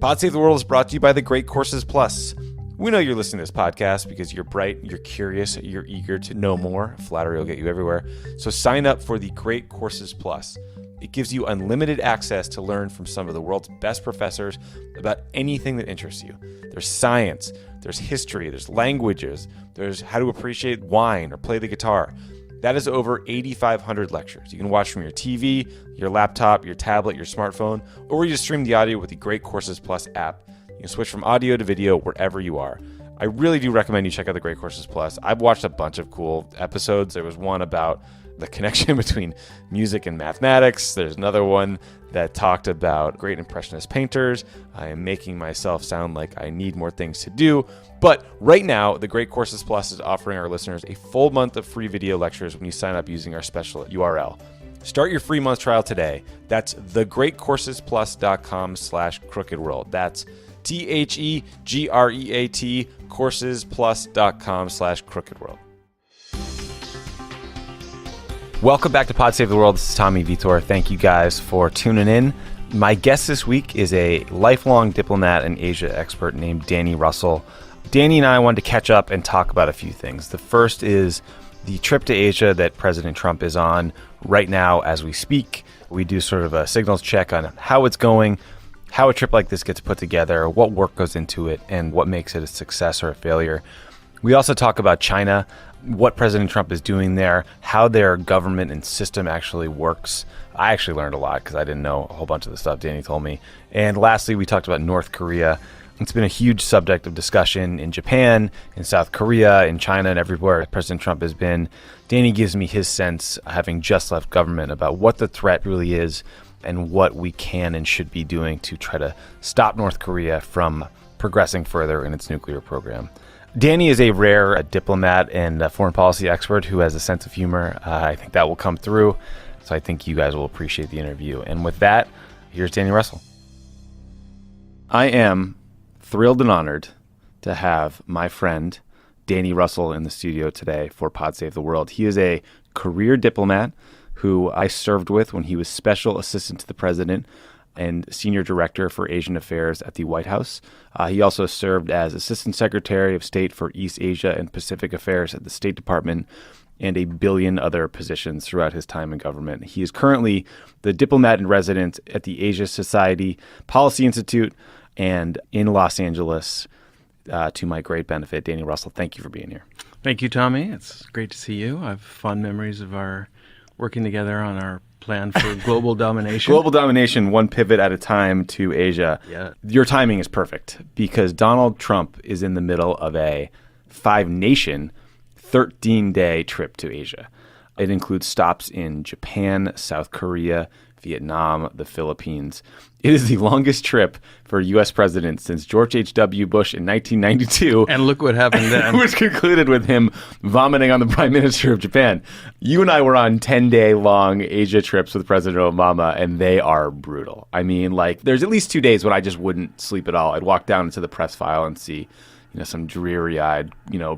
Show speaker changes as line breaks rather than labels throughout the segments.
Pod Save the World is brought to you by the Great Courses Plus. We know you're listening to this podcast because you're bright, you're curious, you're eager to know more. Flattery will get you everywhere. So sign up for the Great Courses Plus. It gives you unlimited access to learn from some of the world's best professors about anything that interests you. There's science, there's history, there's languages, there's how to appreciate wine or play the guitar. That is over 8,500 lectures. You can watch from your TV, your laptop, your tablet, your smartphone, or you just stream the audio with the Great Courses Plus app. You can switch from audio to video wherever you are. I really do recommend you check out the Great Courses Plus. I've watched a bunch of cool episodes. There was one about the connection between music and mathematics. There's another one that talked about great impressionist painters. I am making myself sound like I need more things to do. But right now, the Great Courses Plus is offering our listeners a full month of free video lectures when you sign up using our special URL. Start your free month trial today. That's thegreatcoursesplus.com/crookedworld. That's THEGREAT coursesplus.com/crookedworld. Welcome back to Pod Save the World. This is Tommy Vietor. Thank you guys for tuning in. My guest this week is a lifelong diplomat and Asia expert named Danny Russell. Danny and I wanted to catch up and talk about a few things. The first is the trip to Asia that President Trump is on right now as we speak. We do sort of a signals check on how it's going, how a trip like this gets put together, what work goes into it, and what makes it a success or a failure. We also talk about China, what President Trump is doing there, how their government and system actually works. I actually learned a lot because I didn't know a whole bunch of the stuff Danny told me. And lastly, we talked about North Korea. It's been a huge subject of discussion in Japan, in South Korea, in China, and everywhere President Trump has been. Danny gives me his sense, having just left government, about what the threat really is and what we can and should be doing to try to stop North Korea from progressing further in its nuclear program. Danny is a rare diplomat and a foreign policy expert who has a sense of humor. I think that will come through, so I think you guys will appreciate the interview. And with that, here's Danny Russell. I am thrilled and honored to have my friend Danny Russell in the studio today for Pod Save the World. He is a career diplomat who I served with when he was special assistant to the president and senior director for Asian affairs at the White House. He also served as assistant secretary of state for East Asia and Pacific affairs at the State Department and a billion other positions throughout his time in government. He is currently the diplomat in residence at the Asia Society Policy Institute and in Los Angeles, to my great benefit. Danny Russell, thank you for being here.
Thank you, Tommy. It's great to see you. I have fond memories of our working together on our plan for global domination.
Global domination, one pivot at a time to Asia.
Yeah.
Your timing is perfect because Donald Trump is in the middle of a 5-nation, 13-day trip to Asia. It includes stops in Japan, South Korea, Vietnam, the Philippines. It is the longest trip for a U.S. president since George H.W. Bush in 1992.
And look what happened then.
Which concluded with him vomiting on the prime minister of Japan. You and I were on 10-day long Asia trips with President Obama, and they are brutal. I mean, like, there's at least 2 days when I just wouldn't sleep at all. I'd walk down into the press file and see, some dreary-eyed,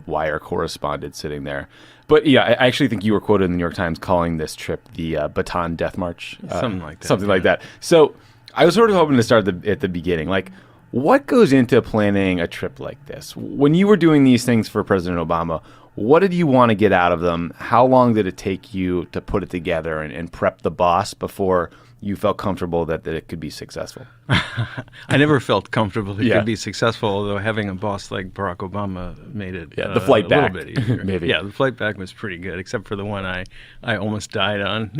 wire correspondent sitting there. But yeah, I actually think you were quoted in the New York Times calling this trip the Bataan Death March.
Something like that.
Something like that. So I was sort of hoping to start at the beginning. Like, what goes into planning a trip like this? When you were doing these things for President Obama, what did you want to get out of them? How long did it take you to put it together and prep the boss before you felt comfortable that it could be successful?
I never felt comfortable it could be successful, although having a boss like Barack Obama made it
the flight back,
a little bit easier.
Maybe.
Yeah, the flight back was pretty good, except for the one I almost died on,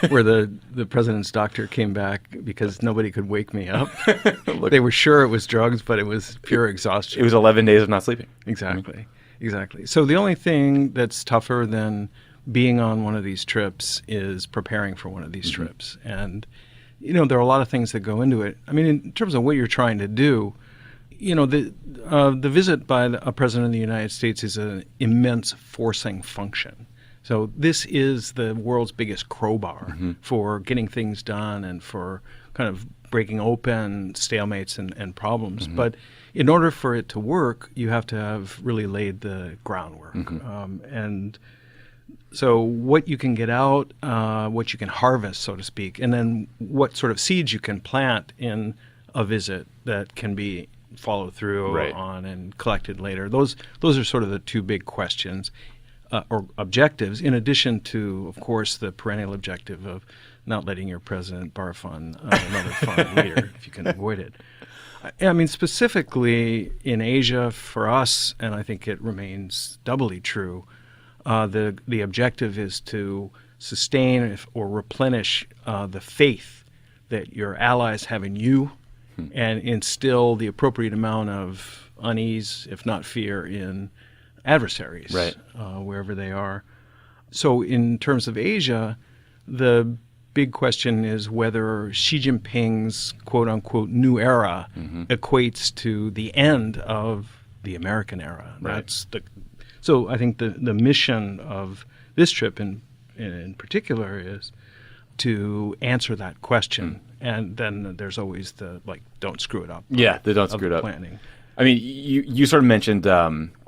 where the president's doctor came back because nobody could wake me up. They were sure it was drugs, but it was pure exhaustion.
It was 11 days of not sleeping.
Exactly. Exactly. So the only thing that's tougher than being on one of these trips is preparing for one of these trips. And, there are a lot of things that go into it. I mean, in terms of what you're trying to do, the visit by a president of the United States is an immense forcing function. So this is the world's biggest crowbar for getting things done and for kind of breaking open stalemates and problems. But in order for it to work, you have to have really laid the groundwork. And so what you can get out, what you can harvest, so to speak, and then what sort of seeds you can plant in a visit that can be followed through
Right.
on and collected later. Those are sort of the two big questions or objectives, in addition to, of course, the perennial objective of not letting your president barf on another foreign leader if you can avoid it. I mean, specifically in Asia, for us, and I think it remains doubly true, the objective is to sustain or replenish the faith that your allies have in you and instill the appropriate amount of unease, if not fear, in adversaries,
right.
Wherever they are. So in terms of Asia, the big question is whether Xi Jinping's quote-unquote new era equates to the end of the American era.
Right.
So I think the mission of this trip in particular is to answer that question. And then there's always the, don't screw it up.
Yeah, they don't screw it up.
Planning.
I mean, you sort of mentioned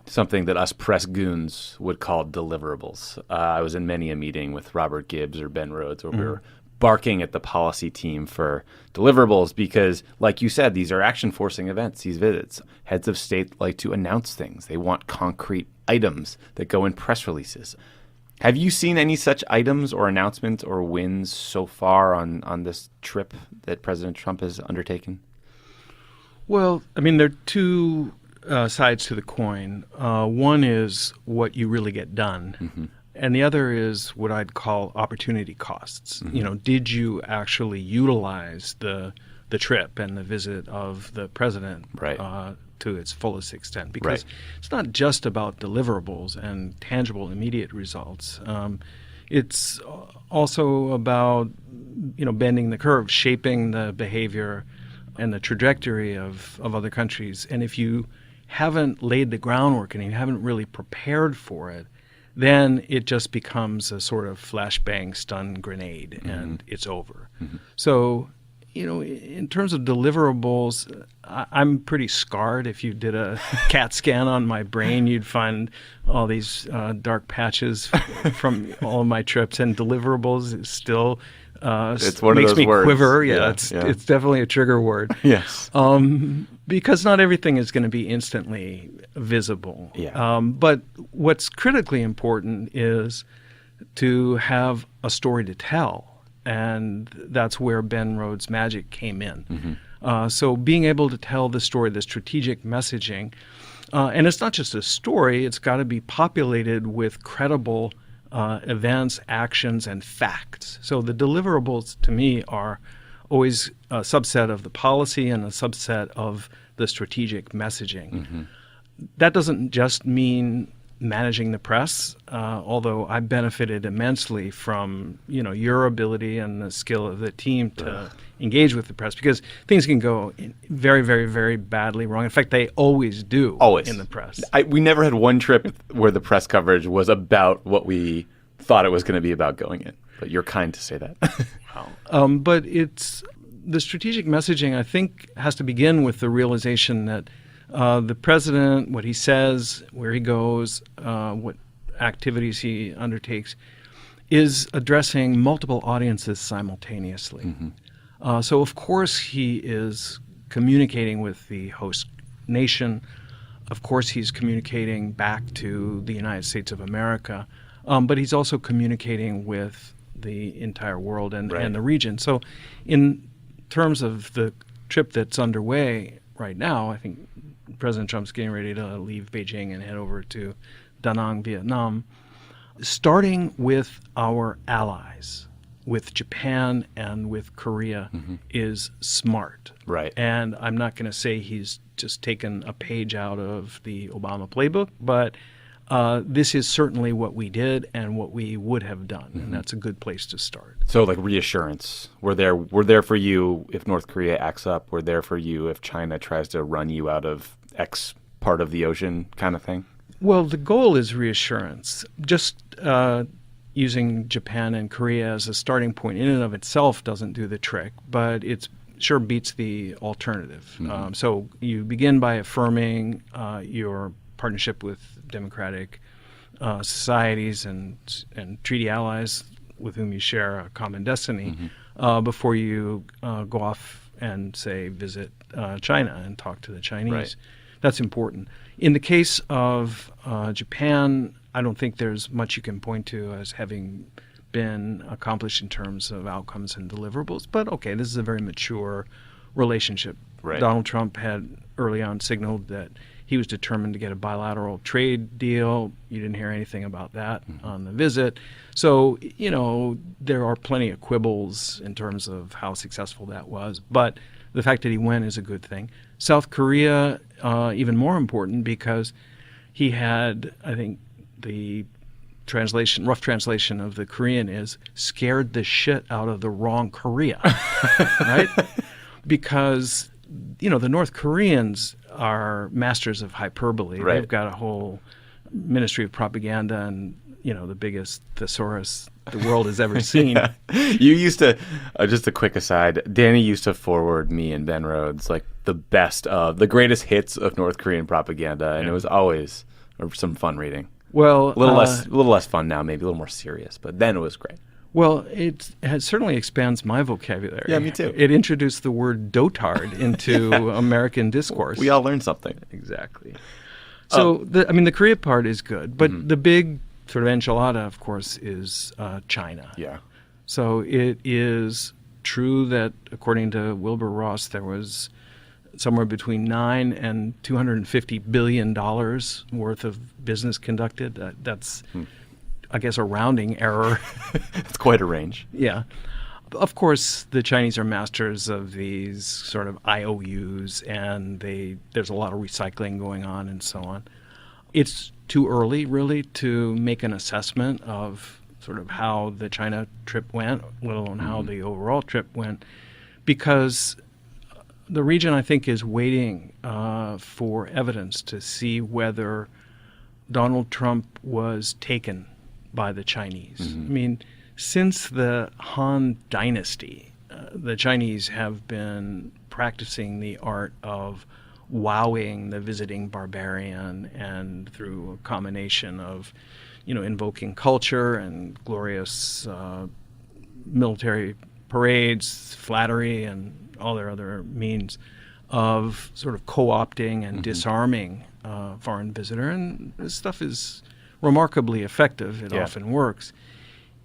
something that us press goons would call deliverables. I was in many a meeting with Robert Gibbs or Ben Rhodes where we were barking at the policy team for deliverables because, like you said, these are action-forcing events, these visits. Heads of state like to announce things. They want concrete items that go in press releases. Have you seen any such items or announcements or wins so far on this trip that President Trump has undertaken?
Well, I mean, there are two sides to the coin. One is what you really get done, and the other is what I'd call opportunity costs. Did you actually utilize the trip and the visit of the president
Right.
To its fullest extent? Because it's not just about deliverables and tangible, immediate results. It's also about bending the curve, shaping the behavior and the trajectory of other countries. And if you haven't laid the groundwork and you haven't really prepared for it, then it just becomes a sort of flashbang stun grenade and it's over. So, in terms of deliverables, I'm pretty scarred. If you did a CAT scan on my brain, you'd find all these dark patches from all of my trips, and deliverables is still
it's one
makes
of those
me
words.
quiver.
Yeah,
It's definitely a trigger word.
Yes.
Because not everything is going to be instantly visible.
Yeah.
But what's critically important is to have a story to tell. And that's where Ben Rhodes' magic came in. So being able to tell the story, the strategic messaging, and it's not just a story, it's got to be populated with credible events, actions, and facts. So the deliverables, to me, are always a subset of the policy and a subset of the strategic messaging. That doesn't just mean managing the press, although I benefited immensely from your ability and the skill of the team to engage with the press, because things can go very, very, very badly wrong. In fact, they always do.
Always.
In the press.
We never had one trip where the press coverage was about what we thought it was going to be about going in. But you're kind to say that.
Wow. But it's the strategic messaging, I think, has to begin with the realization that the president, what he says, where he goes, what activities he undertakes, is addressing multiple audiences simultaneously. So, of course, he is communicating with the host nation. Of course, he's communicating back to the United States of America. But he's also communicating with the entire world and the region. So in terms of the trip that's underway right now, I think President Trump's getting ready to leave Beijing and head over to Da Nang, Vietnam, starting with our allies, with Japan and with Korea, is smart.
Right.
And I'm not going to say he's just taken a page out of the Obama playbook, but this is certainly what we did and what we would have done, and that's a good place to start.
So, like reassurance, we're there for you if North Korea acts up. We're there for you if China tries to run you out of X part of the ocean, kind of thing.
Well, the goal is reassurance. Just using Japan and Korea as a starting point in and of itself doesn't do the trick, but it sure beats the alternative. So you begin by affirming your partnership with democratic societies and treaty allies with whom you share a common destiny before you go off and say visit China and talk to the Chinese.
Right.
That's important. In the case of Japan, I don't think there's much you can point to as having been accomplished in terms of outcomes and deliverables. But okay, this is a very mature relationship.
Right.
Donald Trump had early on signaled that he was determined to get a bilateral trade deal. You didn't hear anything about that on the visit. So, there are plenty of quibbles in terms of how successful that was. But the fact that he went is a good thing. South Korea, even more important because he had, I think, the rough translation of the Korean is scared the shit out of the wrong Korea, right? Because, the North Koreans are masters of hyperbole.
Right.
They've got a whole ministry of propaganda and, the biggest thesaurus the world has ever seen.
Yeah. You used to, just a quick aside, Danny used to forward me and Ben Rhodes like the greatest hits of North Korean propaganda, and it was always some fun reading.
Well,
a little less fun now, maybe a little more serious, but then it was great.
Well, it certainly expands my vocabulary.
Yeah, me too.
It introduced the word dotard into American discourse.
We all learned something.
Exactly. So, the Korea part is good, but the big sort of enchilada, of course, is China.
Yeah.
So it is true that, according to Wilbur Ross, there was somewhere between $9 and $250 billion worth of business conducted. That's, I guess, a rounding error.
It's quite a range.
Yeah. Of course, the Chinese are masters of these sort of IOUs, and there's a lot of recycling going on and so on. It's too early, really, to make an assessment of sort of how the China trip went, let alone how the overall trip went, because the region, I think, is waiting for evidence to see whether Donald Trump was taken by the Chinese. I mean, since the Han Dynasty, the Chinese have been practicing the art of wowing the visiting barbarian, and through a combination of, invoking culture and glorious military parades, flattery, and all their other means of sort of co-opting and disarming foreign visitor. And this stuff is remarkably effective. It often works.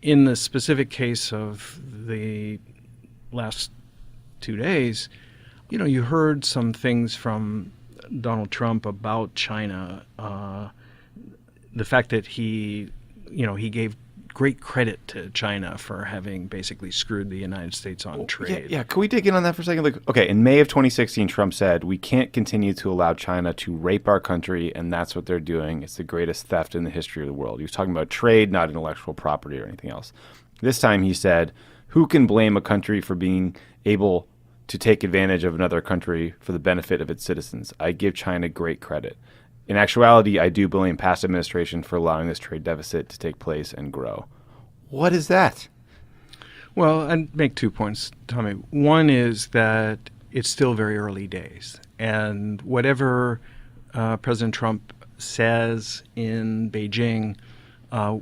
In the specific case of the last 2 days, you heard some things from Donald Trump about China. The fact that he gave great credit to China for having basically screwed the United States on trade.
Yeah. Can we dig in on that for a second? Okay, in May of 2016, Trump said, "We can't continue to allow China to rape our country, and that's what they're doing. It's the greatest theft in the history of the world." He was talking about trade, not intellectual property or anything else. This time he said, "Who can blame a country for being able to take advantage of another country for the benefit of its citizens? I give China great credit. In actuality, I do blame past administration for allowing this trade deficit to take place and grow." What is that?
Well, I'd make 2 points, Tommy. One is that it's still very early days. And whatever President Trump says in Beijing,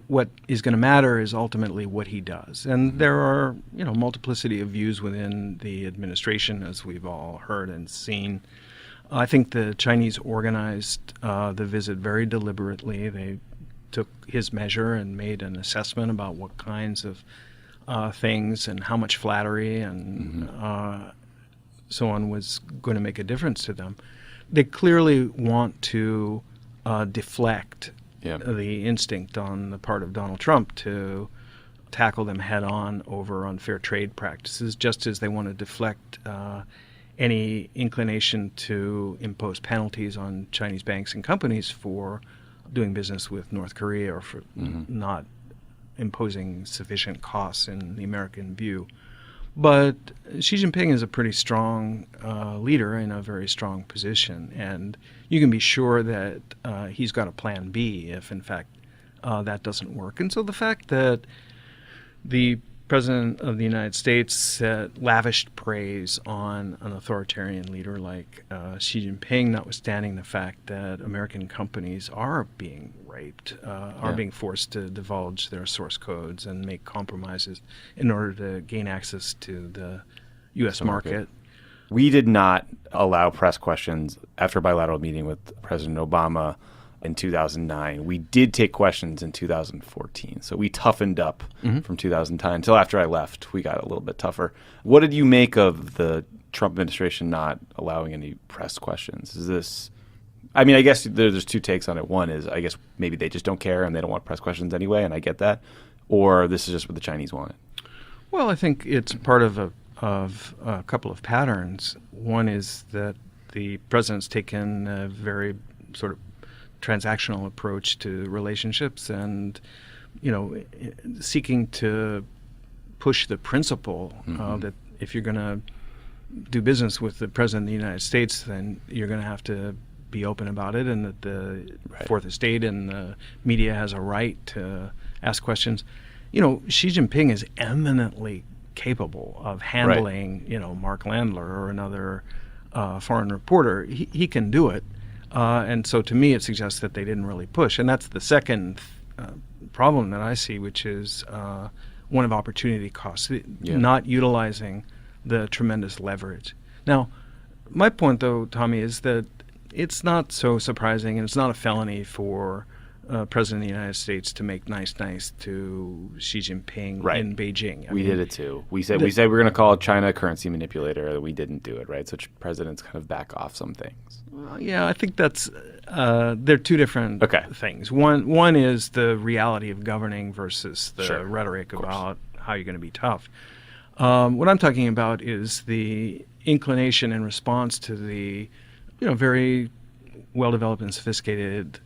what is going to matter is ultimately what he does. And there are, multiplicity of views within the administration, as we've all heard and seen. I think the Chinese organized the visit very deliberately. They took his measure and made an assessment about what kinds of things and how much flattery and so on was going to make a difference to them. They clearly want to deflect the instinct on the part of Donald Trump to tackle them head on over unfair trade practices, just as they want to deflect any inclination to impose penalties on Chinese banks and companies for doing business with North Korea or for not imposing sufficient costs in the American view. But Xi Jinping is a pretty strong leader in a very strong position, and you can be sure that he's got a plan B if, in fact, that doesn't work. And so the fact that the President of the United States lavished praise on an authoritarian leader like Xi Jinping, notwithstanding the fact that American companies are being raped, are being forced to divulge their source codes and make compromises in order to gain access to the U.S. market.
We did not allow press questions after a bilateral meeting with President Obama in 2009. We did take questions in 2014. So we toughened up from 2010 until after I left. We got a little bit tougher. What did you make of the Trump administration not allowing any press questions? Is this, I mean, I guess there's two takes on it. One is, I guess maybe they just don't care and they don't want press questions anyway, and I get that. Or this is just what the Chinese wanted.
Well, I think it's part of a couple of patterns. One is that the president's taken a very sort of transactional approach to relationships and, seeking to push the principle that if you're going to do business with the president of the United States, then you're going to have to be open about it, and that the fourth estate and the media has a right to ask questions. Xi Jinping is eminently capable of handling, Mark Landler or another foreign reporter. He can do it. And so to me, it suggests that they didn't really push. And that's the second problem that I see, which is one of opportunity costs, not utilizing the tremendous leverage. Now, my point, though, Tommy, is that it's not so surprising and it's not a felony for President of the United States to make nice to Xi Jinping in Beijing.
We did it too. We said we're going to call China a currency manipulator. We didn't do it, right? So presidents kind of back off some things.
Yeah, I think that's they're two different things. One is the reality of governing versus the rhetoric about how you're going to be tough. What I'm talking about is the inclination and response to the very well-developed and sophisticated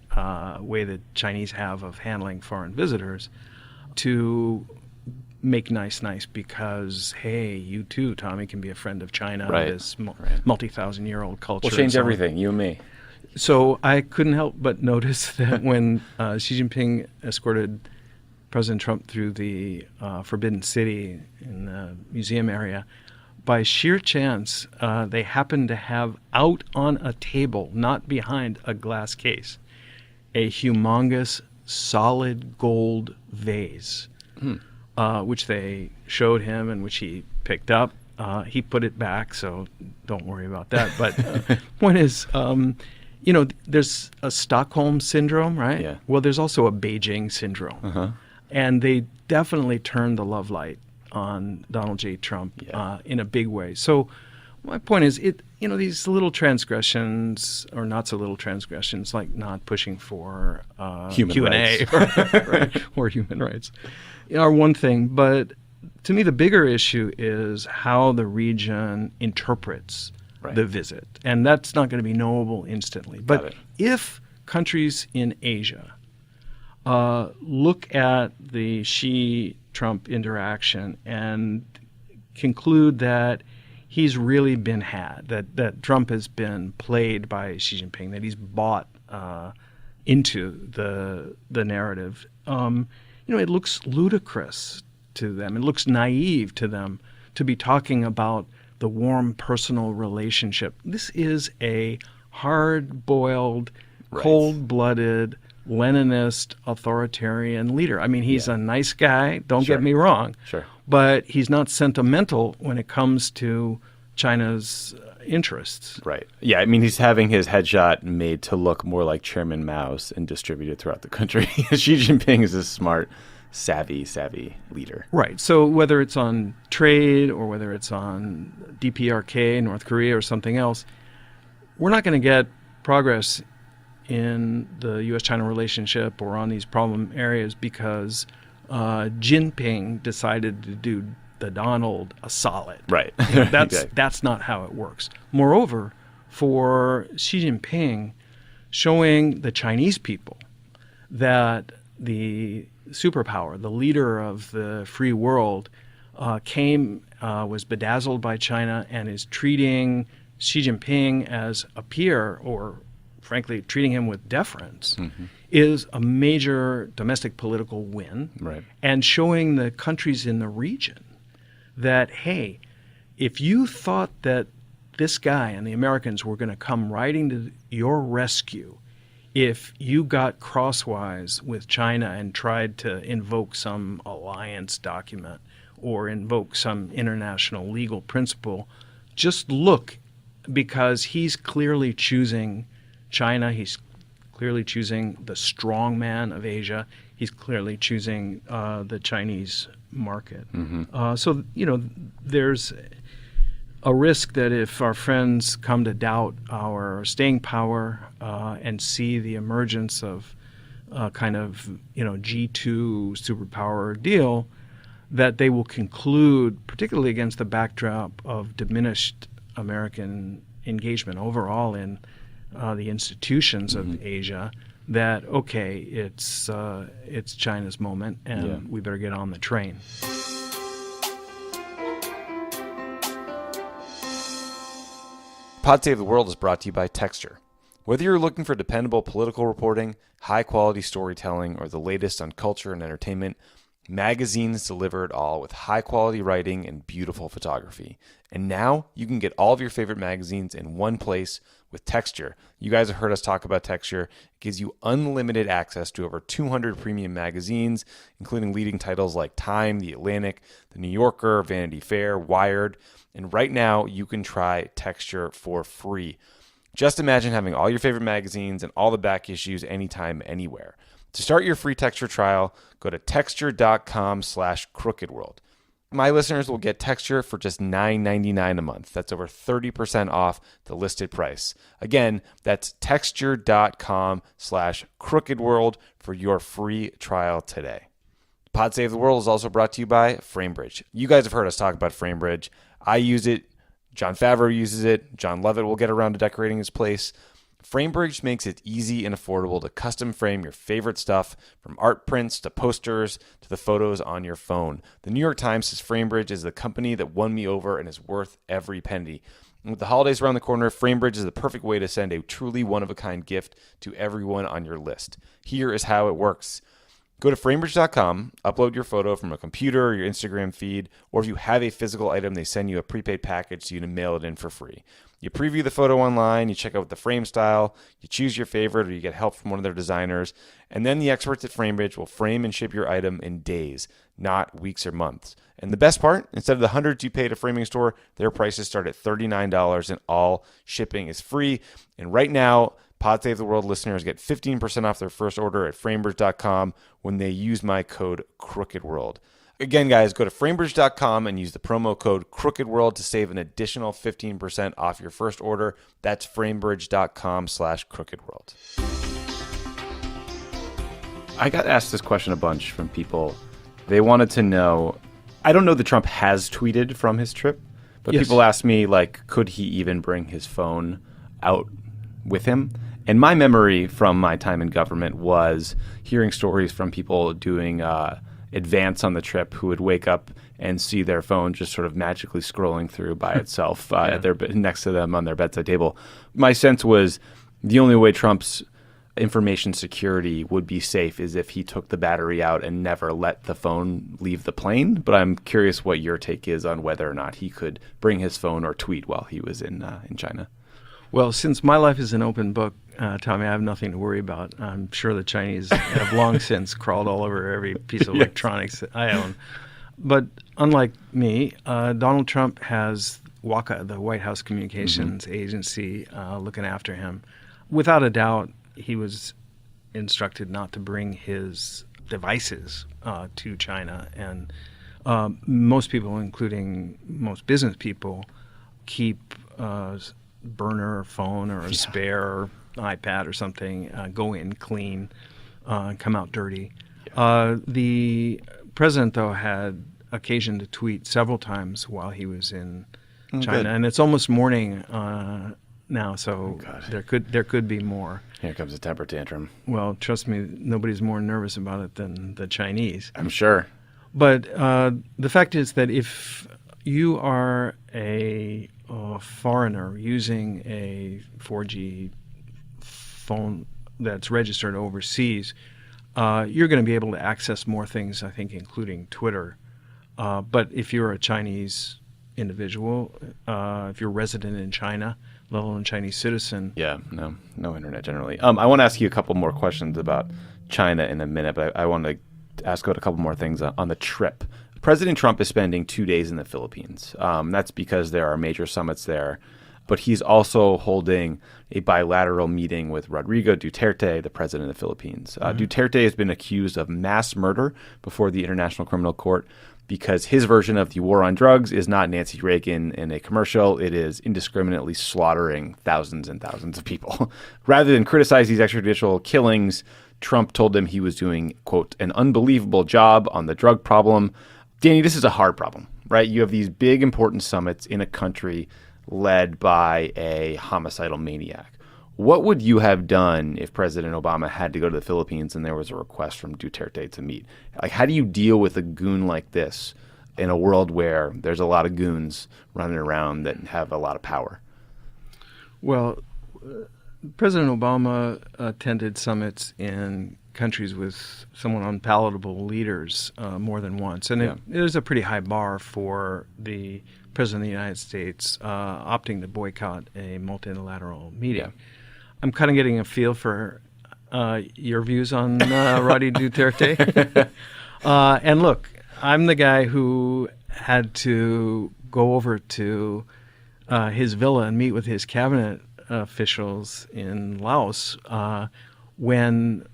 way that Chinese have of handling foreign visitors to make nice because, hey, you too, Tommy, can be a friend of China, this multi-thousand-year-old culture.
We'll change everything, you and me.
So I couldn't help but notice that when Xi Jinping escorted President Trump through the Forbidden City in the museum area, by sheer chance, they happened to have out on a table, not behind a glass case, a humongous solid gold vase, which they showed him and which he picked up. He put it back, so don't worry about that. But point is, there's a Stockholm syndrome, right?
Yeah.
Well, there's also a Beijing syndrome. And they definitely turned the love light on Donald J. Trump in a big way. So my point is, these little transgressions or not so little transgressions, like not pushing for Q&A or human rights, are one thing. But to me, the bigger issue is how the region interprets the visit. And that's not going to be knowable instantly. But if countries in Asia look at the Xi-Trump interaction and conclude that he's really been had, that Trump has been played by Xi Jinping, that he's bought into the narrative, it looks ludicrous to them. It looks naive to them to be talking about the warm personal relationship. This is a hard-boiled, cold-blooded, Leninist authoritarian leader. I mean, he's a nice guy, don't get me wrong, but he's not sentimental when it comes to China's interests.
Right. Yeah, I mean, he's having his headshot made to look more like Chairman Mao's and distributed throughout the country. Xi Jinping is a smart, savvy leader.
Right. So whether it's on trade or whether it's on DPRK, North Korea, or something else, we're not going to get progress in the U.S.-China relationship or on these problem areas because Jinping decided to do the Donald a solid.
Right.
That's not how it works. Moreover, for Xi Jinping, showing the Chinese people that the superpower, the leader of the free world, was bedazzled by China and is treating Xi Jinping as a peer, or frankly, treating him with deference, is a major domestic political win.
Right.
And showing the countries in the region that, hey, if you thought that this guy and the Americans were going to come riding to your rescue if you got crosswise with China and tried to invoke some alliance document or invoke some international legal principle just look, because he's clearly choosing China. He's clearly choosing the strong man of Asia. He's clearly choosing the Chinese market. So, there's a risk that if our friends come to doubt our staying power and see the emergence of kind of, G2 superpower deal, that they will conclude, particularly against the backdrop of diminished American engagement overall in the institutions of Asia, that, okay, it's China's moment, and we better get on the train.
Pod Save the World is brought to you by Texture. Whether you're looking for dependable political reporting, high-quality storytelling, or the latest on culture and entertainment, magazines deliver it all with high-quality writing and beautiful photography. And now you can get all of your favorite magazines in one place with Texture. You guys have heard us talk about Texture. It gives you unlimited access to over 200 premium magazines, including leading titles like Time, The Atlantic, The New Yorker, Vanity Fair, Wired. And right now, you can try Texture for free. Just imagine having all your favorite magazines and all the back issues anytime, anywhere. To start your free Texture trial, go to texture.com/crookedworld. My listeners will get Texture for just $9.99 a month. That's over 30% off the listed price. Again, that's texture.com/crookedworld for your free trial today. Pod Save the World is also brought to you by FrameBridge. You guys have heard us talk about FrameBridge. I use it. Jon Favreau uses it. Jon Lovett will get around to decorating his place. FrameBridge makes it easy and affordable to custom frame your favorite stuff, from art prints to posters to the photos on your phone. The New York Times says FrameBridge is the company that won me over and is worth every penny. And with the holidays around the corner, FrameBridge is the perfect way to send a truly one-of-a-kind gift to everyone on your list. Here is how it works. Go to framebridge.com, upload your photo from a computer or your Instagram feed, or if you have a physical item, they send you a prepaid package so you can mail it in for free. You preview the photo online, you check out the frame style, you choose your favorite, or you get help from one of their designers, and then the experts at FrameBridge will frame and ship your item in days, not weeks or months. And the best part, instead of the hundreds you pay at a framing store, their prices start at $39 and all shipping is free. And right now, Pod Save the World listeners get 15% off their first order at framebridge.com when they use my code CrookedWorld. Again, guys, go to framebridge.com and use the promo code CrookedWorld to save an additional 15% off your first order. That's framebridge.com/crookedworld. I got asked this question a bunch from people. They wanted to know, I don't know that Trump has tweeted from his trip, but
Yes.
people asked me, could he even bring his phone out with him? And my memory from my time in government was hearing stories from people doing advance on the trip who would wake up and see their phone just sort of magically scrolling through by itself next to them on their bedside table. My sense was the only way Trump's information security would be safe is if he took the battery out and never let the phone leave the plane. But I'm curious what your take is on whether or not he could bring his phone or tweet while he was in China.
Well, since my life is an open book, Tommy, I have nothing to worry about. I'm sure the Chinese have long since crawled all over every piece of electronics that I own. But unlike me, Donald Trump has WACA, the White House Communications Agency, looking after him. Without a doubt, he was instructed not to bring his devices to China. And most people, including most business people, keep burner phone or a spare iPad or something, go in clean, come out dirty. The president, though, had occasion to tweet several times while he was in China, and it's almost morning now, so there could be more.
Here comes a temper tantrum.
Well, trust me, nobody's more nervous about it than the Chinese.
I'm sure.
But the fact is that if you are a foreigner using a 4G phone that's registered overseas, you're going to be able to access more things, I think, including Twitter. But if you're a Chinese individual, if you're resident in China, let alone Chinese citizen.
Yeah, no internet generally. I want to ask you a couple more questions about China in a minute, but I want to ask about a couple more things on the trip. President Trump is spending 2 days in the Philippines. That's because there are major summits there. But he's also holding a bilateral meeting with Rodrigo Duterte, the president of the Philippines. Duterte has been accused of mass murder before the International Criminal Court because his version of the war on drugs is not Nancy Reagan in a commercial. It is indiscriminately slaughtering thousands and thousands of people. Rather than criticize these extrajudicial killings, Trump told them he was doing, quote, an unbelievable job on the drug problem. Danny, this is a hard problem, right? You have these big, important summits in a country led by a homicidal maniac. What would you have done if President Obama had to go to the Philippines and there was a request from Duterte to meet? Like, how do you deal with a goon like this in a world where there's a lot of goons running around that have a lot of power?
Well, President Obama attended summits in countries with somewhat unpalatable leaders more than once. And it is a pretty high bar for the President of the United States opting to boycott a multilateral meeting. Yeah. I'm kind of getting a feel for your views on Roddy Duterte. And look, I'm the guy who had to go over to his villa and meet with his cabinet officials in Laos when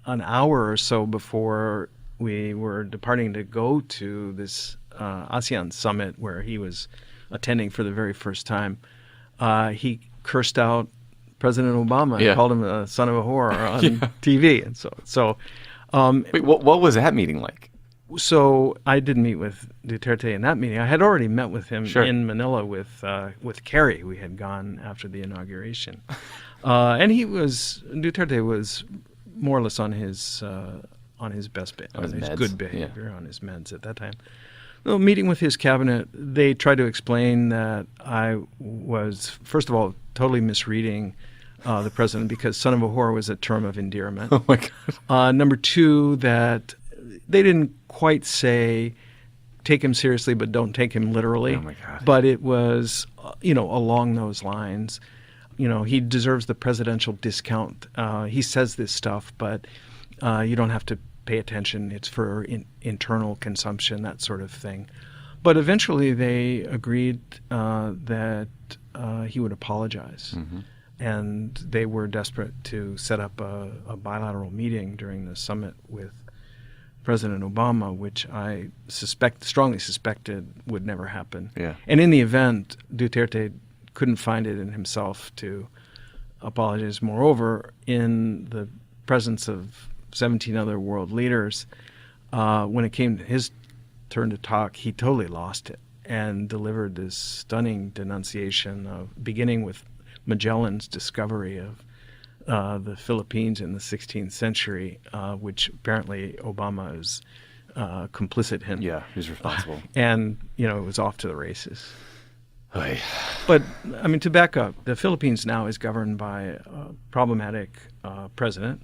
an hour or so before we were departing to go to this ASEAN summit where he was attending for the very first time, he cursed out President Obama and called him a son of a whore on TV. And so
wait, what was that meeting like?
So I didn't meet with Duterte in that meeting. I had already met with him in Manila with Kerry. We had gone after the inauguration, and Duterte was more or less on his best good behavior, on his meds at that time. No, meeting with his cabinet, they tried to explain that I was, first of all, totally misreading the president because son of a whore was a term of endearment.
Oh, my God.
Number two, that they didn't quite say take him seriously but don't take him literally.
Oh, my God.
But it was, along those lines. He deserves the presidential discount. He says this stuff, but you don't have to pay attention. It's for internal consumption, that sort of thing. But eventually they agreed that he would apologize. Mm-hmm. And they were desperate to set up a bilateral meeting during the summit with President Obama, which I strongly suspected would never happen.
Yeah.
And in the event, Duterte couldn't find it in himself to apologize. Moreover, in the presence of 17 other world leaders, when it came to his turn to talk, he totally lost it and delivered this stunning denunciation of beginning with Magellan's discovery of the Philippines in the 16th century, which apparently Obama is complicit in.
Yeah, he's responsible.
And, it was off to the races.
Oy.
But, to back up, the Philippines now is governed by a problematic president,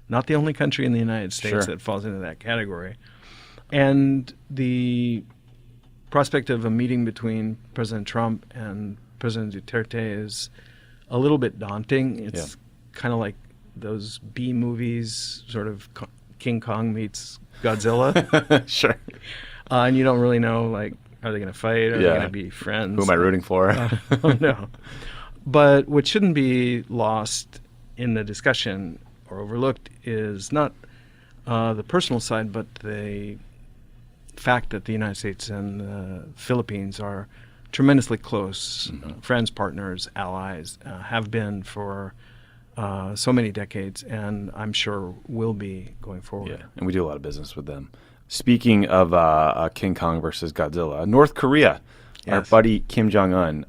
not the only country in the United States that falls into that category. And the prospect of a meeting between President Trump and President Duterte is a little bit daunting. It's kind of like those B movies, sort of King Kong meets Godzilla.
Sure.
And you don't really know, are they going to fight? Are they going to be friends?
Who am I rooting for?
No. But what shouldn't be lost in the discussion or overlooked is not the personal side, but the fact that the United States and the Philippines are tremendously close, friends, partners, allies, have been for so many decades, and I'm sure will be going forward.
Yeah, and we do a lot of business with them. Speaking of King Kong versus Godzilla, North Korea, our buddy Kim Jong-un,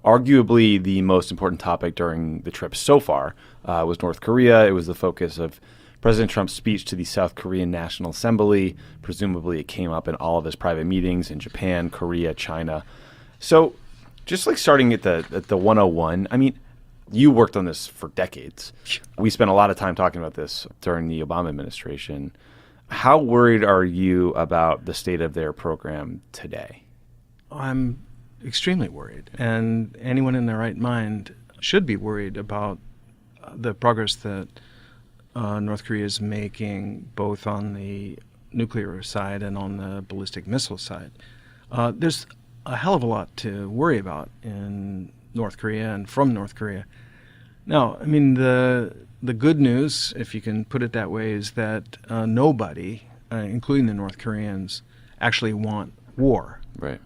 arguably the most important topic during the trip so far was North Korea. It was the focus of President Trump's speech to the South Korean National Assembly. Presumably it came up in all of his private meetings in Japan, Korea, China. So just starting at the 101, you worked on this for decades. We spent a lot of time talking about this during the Obama administration. How worried are you about the state of their program today?
I'm extremely worried. And anyone in their right mind should be worried about the progress that North Korea is making, both on the nuclear side and on the ballistic missile side. There's a hell of a lot to worry about in North Korea and from North Korea. Now, I mean, the good news, if you can put it that way, is that nobody, including the North Koreans, actually want war.
Right.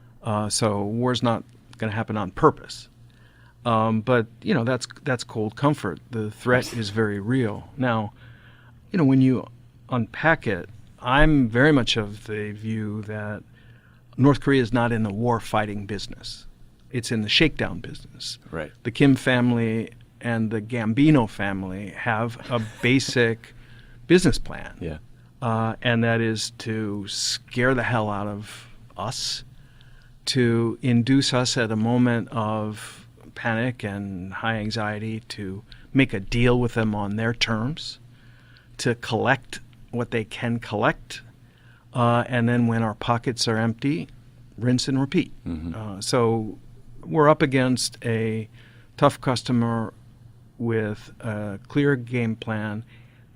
So war's not going to happen on purpose. But, that's cold comfort. The threat is very real. Now, when you unpack it, I'm very much of the view that North Korea is not in the war-fighting business. It's in the shakedown business.
Right.
The Kim family and the Gambino family have a basic business plan.
Yeah.
And that is to scare the hell out of us, to induce us at a moment of panic and high anxiety to make a deal with them on their terms, to collect what they can collect, and then when our pockets are empty, rinse and repeat.
Mm-hmm.
So we're up against a tough customer with a clear game plan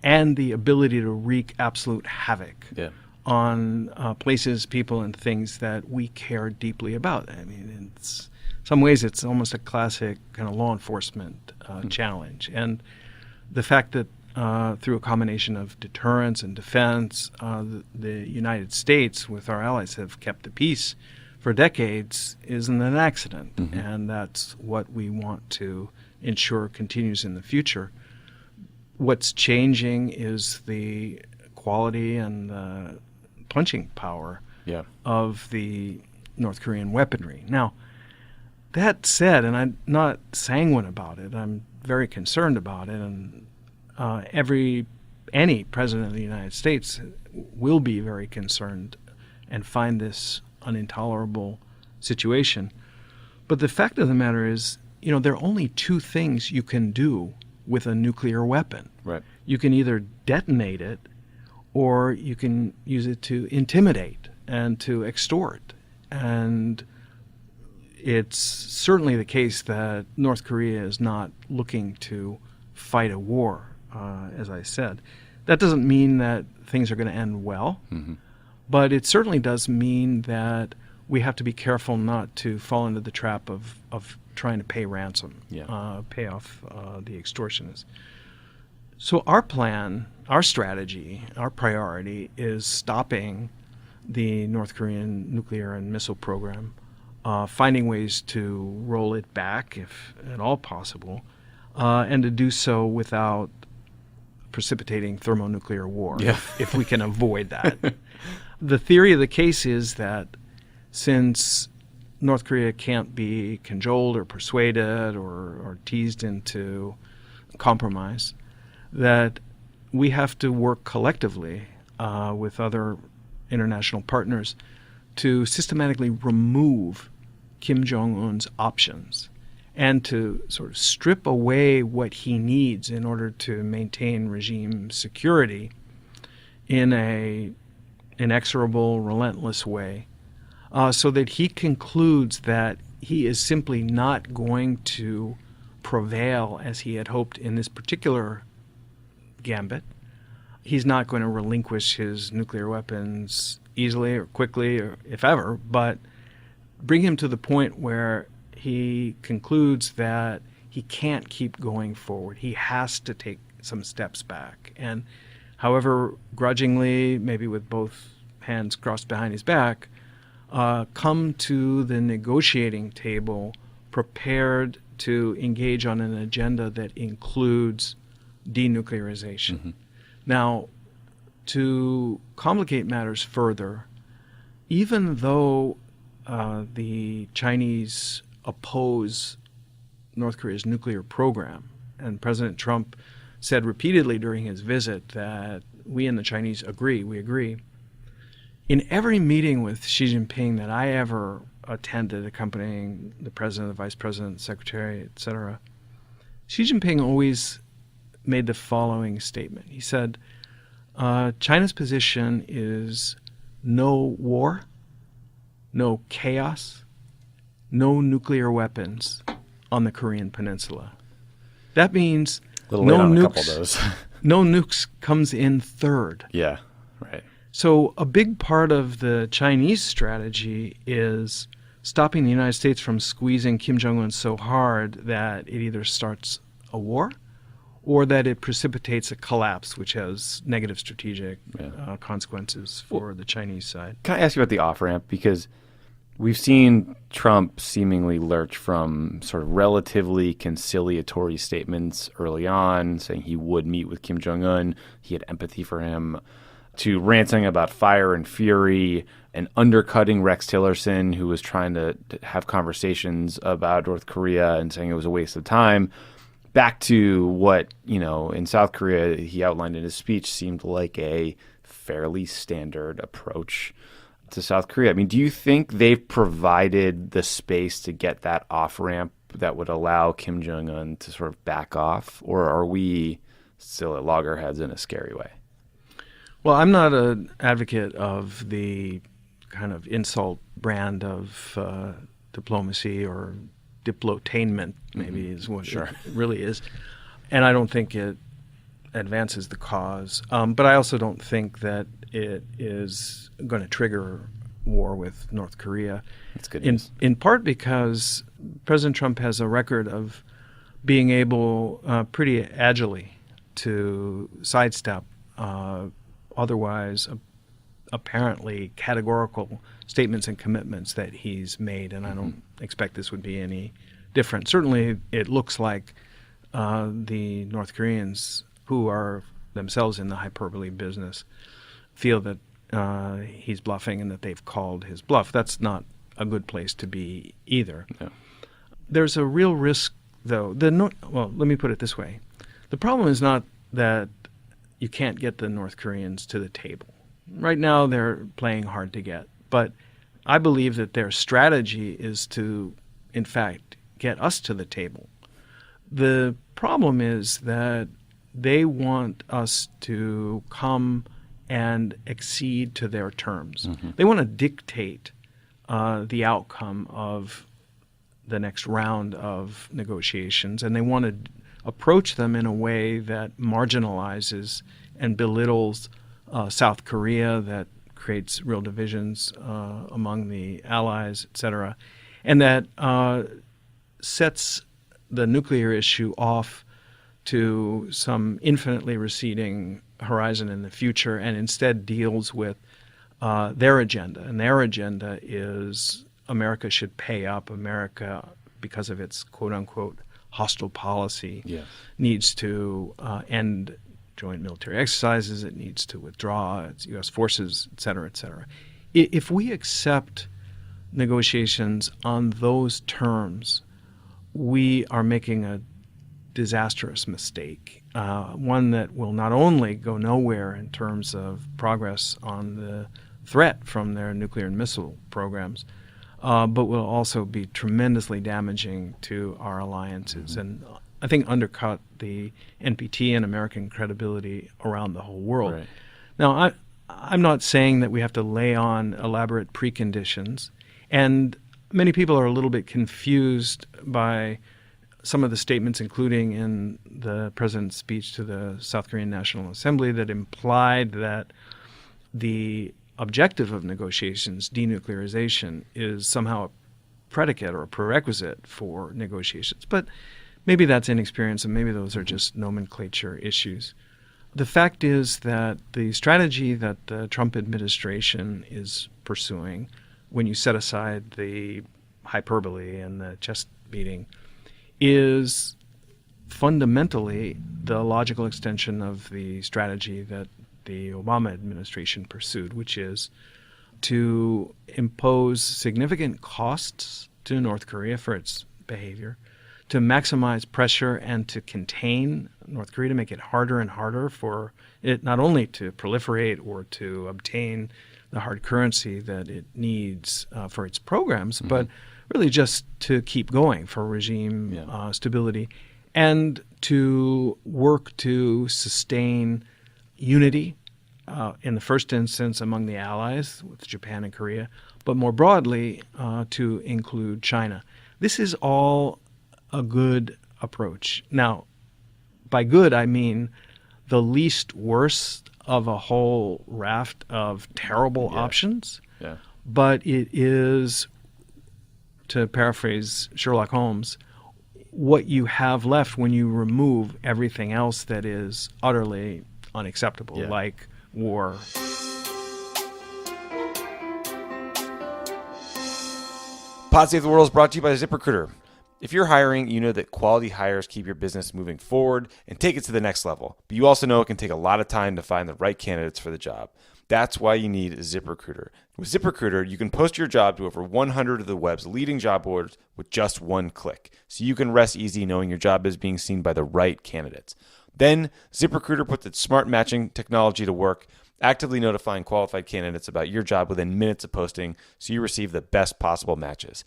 and the ability to wreak absolute havoc on places, people, and things that we care deeply about. I mean, in some ways, it's almost a classic kind of law enforcement challenge. And the fact that through a combination of deterrence and defense, the United States, with our allies, have kept the peace for decades isn't an accident. Mm-hmm. And that's what we want to ensure continues in the future. What's changing is the quality and the punching power of the North Korean weaponry. Now, that said, and I'm not sanguine about it, I'm very concerned about it, and any president of the United States will be very concerned and find this an intolerable situation. But the fact of the matter is, there are only two things you can do with a nuclear weapon.
Right.
You can either detonate it or you can use it to intimidate and to extort. And it's certainly the case that North Korea is not looking to fight a war, as I said. That doesn't mean that things are going to end well, but it certainly does mean that we have to be careful not to fall into the trap of trying to pay ransom, pay off the extortionists. So our plan, our strategy, our priority is stopping the North Korean nuclear and missile program, finding ways to roll it back, if at all possible, and to do so without precipitating thermonuclear war, if we can avoid that. The theory of the case is that since North Korea can't be cajoled or persuaded or teased into compromise, that we have to work collectively with other international partners to systematically remove Kim Jong-un's options and to sort of strip away what he needs in order to maintain regime security in a inexorable, relentless way, so that he concludes that he is simply not going to prevail as he had hoped in this particular gambit. He's not going to relinquish his nuclear weapons easily or quickly, or if ever, but bring him to the point where he concludes that he can't keep going forward. He has to take some steps back. And however grudgingly, maybe with both hands crossed behind his back, come to the negotiating table prepared to engage on an agenda that includes denuclearization. Mm-hmm. Now, to complicate matters further, even though the Chinese oppose North Korea's nuclear program, and President Trump said repeatedly during his visit that we and the Chinese we agree. In every meeting with Xi Jinping that I ever attended, accompanying the president, the vice president, the secretary, etc., Xi Jinping always made the following statement. He said, China's position is no war, no chaos, no nuclear weapons on the Korean Peninsula. That means
no nukes.
No nukes comes in third.
Yeah, right.
So a big part of the Chinese strategy is stopping the United States from squeezing Kim Jong-un so hard that it either starts a war or that it precipitates a collapse, which has negative strategic consequences for the Chinese side.
Can I ask you about the off-ramp? Because we've seen Trump seemingly lurch from sort of relatively conciliatory statements early on, saying he would meet with Kim Jong-un, he had empathy for him, to ranting about fire and fury and undercutting Rex Tillerson, who was trying to have conversations about North Korea and saying it was a waste of time, back to what, in South Korea he outlined in his speech seemed like a fairly standard approach to South Korea. I mean, do you think they've provided the space to get that off-ramp that would allow Kim Jong-un to sort of back off? Or are we still at loggerheads in a scary way?
Well, I'm not an advocate of the kind of insult brand of diplomacy, or diplotainment, maybe is what it really is. And I don't think it advances the cause. But I also don't think that it is going to trigger war with North Korea.
That's good news.
In part because President Trump has a record of being able pretty agilely to sidestep otherwise apparently categorical statements and commitments that he's made, and I don't expect this would be any different. Certainly it looks like the North Koreans, who are themselves in the hyperbole business, feel that he's bluffing and that they've called his bluff. That's not a good place to be either. No. There's a real risk, though. Well, let me put it this way. The problem is not that you can't get the North Koreans to the table. Right now they're playing hard to get. But I believe that their strategy is to, in fact, get us to the table. The problem is that they want us to come and accede to their terms. Mm-hmm. They want to dictate the outcome of the next round of negotiations, and they want to approach them in a way that marginalizes and belittles South Korea, that creates real divisions among the allies, et cetera, and that sets the nuclear issue off to some infinitely receding horizon in the future, and instead deals with their agenda. And their agenda is America should pay up. America, because of its quote-unquote hostile policy, needs to end joint military exercises. It needs to withdraw its U.S. forces, et cetera, et cetera. If we accept negotiations on those terms, we are making a disastrous mistake, one that will not only go nowhere in terms of progress on the threat from their nuclear and missile programs, but will also be tremendously damaging to our alliances, and I think undercut the NPT and American credibility around the whole world. Right. Now, I'm not saying that we have to lay on elaborate preconditions, and many people are a little bit confused by some of the statements, including in the president's speech to the South Korean National Assembly, that implied that the objective of negotiations, denuclearization, is somehow a predicate or a prerequisite for negotiations. But maybe that's inexperience, and maybe those are just nomenclature issues. The fact is that the strategy that the Trump administration is pursuing, when you set aside the hyperbole and the chest beating, is fundamentally the logical extension of the strategy that the Obama administration pursued, which is to impose significant costs to North Korea for its behavior, to maximize pressure and to contain North Korea, to make it harder and harder for it not only to proliferate or to obtain the hard currency that it needs for its programs, but really just to keep going for regime stability, and to work to sustain unity in the first instance among the allies with Japan and Korea, but more broadly to include China. This is all a good approach. Now, by good, I mean the least worst of a whole raft of terrible options.
Yeah.
But it is, to paraphrase Sherlock Holmes, what you have left when you remove everything else that is utterly unacceptable, like war.
Pod Save the World is brought to you by ZipRecruiter. If you're hiring, you know that quality hires keep your business moving forward and take it to the next level. But you also know it can take a lot of time to find the right candidates for the job. That's why you need ZipRecruiter. With ZipRecruiter, you can post your job to over 100 of the web's leading job boards with just one click. So you can rest easy knowing your job is being seen by the right candidates. Then, ZipRecruiter puts its smart matching technology to work, actively notifying qualified candidates about your job within minutes of posting so you receive the best possible matches.